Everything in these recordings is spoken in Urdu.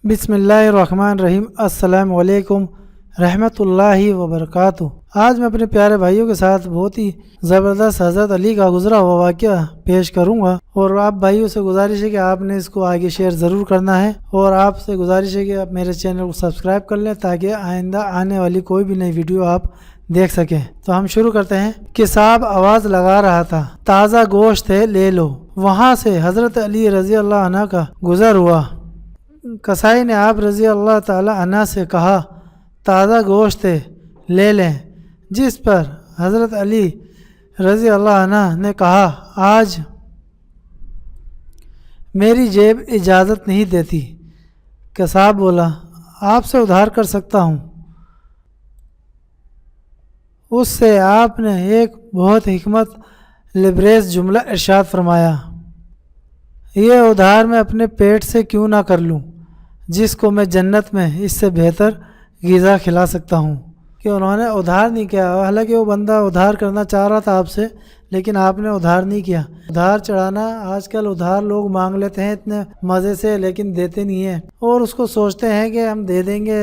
بسم اللہ الرحمن الرحیم۔ السلام علیکم رحمۃ اللہ وبرکاتہ۔ آج میں اپنے پیارے بھائیوں کے ساتھ بہت ہی زبردست حضرت علی کا گزرا ہوا واقعہ پیش کروں گا، اور آپ بھائیوں سے گزارش ہے کہ آپ نے اس کو آگے شیئر ضرور کرنا ہے، اور آپ سے گزارش ہے کہ آپ میرے چینل کو سبسکرائب کر لیں تاکہ آئندہ آنے والی کوئی بھی نئی ویڈیو آپ دیکھ سکیں۔ تو ہم شروع کرتے ہیں کہ صاحب آواز لگا رہا تھا، تازہ گوشت ہے لے لو۔ وہاں سے حضرت علی رضی اللہ عنہ کا گزر ہوا۔ کسائی نے آپ رضی اللہ تعالی عنہ سے کہا تازہ گوشت ہے لے لیں، جس پر حضرت علی رضی اللہ عنہ نے کہا آج میری جیب اجازت نہیں دیتی۔ کساب بولا آپ سے ادھار کر سکتا ہوں۔ اس سے آپ نے ایک بہت حکمت لبریز جملہ ارشاد فرمایا، یہ ادھار میں اپنے پیٹ سے کیوں نہ کر لوں جس کو میں جنت میں اس سے بہتر غذا کھلا سکتا ہوں۔ کہ انہوں نے ادھار نہیں کیا، حالانکہ وہ بندہ ادھار کرنا چاہ رہا تھا آپ سے، لیکن آپ نے ادھار نہیں کیا۔ ادھار چڑھانا، آج کل ادھار لوگ مانگ لیتے ہیں اتنے مزے سے، لیکن دیتے نہیں ہیں، اور اس کو سوچتے ہیں کہ ہم دے دیں گے،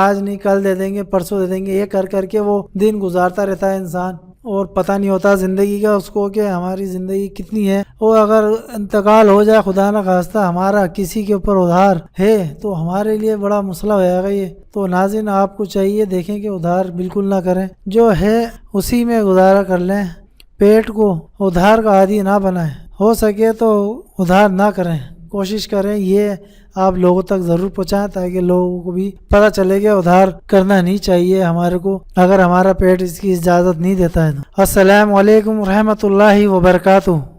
آج نہیں کل دے دیں گے، پرسوں دے دیں گے، یہ کر کر کے وہ دن گزارتا رہتا ہے انسان، اور پتہ نہیں ہوتا زندگی کا اس کو کہ ہماری زندگی کتنی ہے، اور اگر انتقال ہو جائے خدا نہ خواستہ ہمارا کسی کے اوپر ادھار ہے تو ہمارے لیے بڑا مسئلہ ہو جائے گا یہ۔ تو ناظرین آپ کو چاہیے دیکھیں کہ ادھار بالکل نہ کریں، جو ہے اسی میں گزارا کر لیں، پیٹ کو ادھار کا عادی نہ بنائیں، ہو سکے تو ادھار نہ کریں، کوشش کریں یہ آپ لوگوں تک ضرور پہنچائیں تاکہ لوگوں کو بھی پتہ چلے کہ ادھار کرنا نہیں چاہیے ہمارے کو، اگر ہمارا پیٹ اس کی اجازت نہیں دیتا ہے۔ السلام علیکم ورحمۃ اللہ وبرکاتہ۔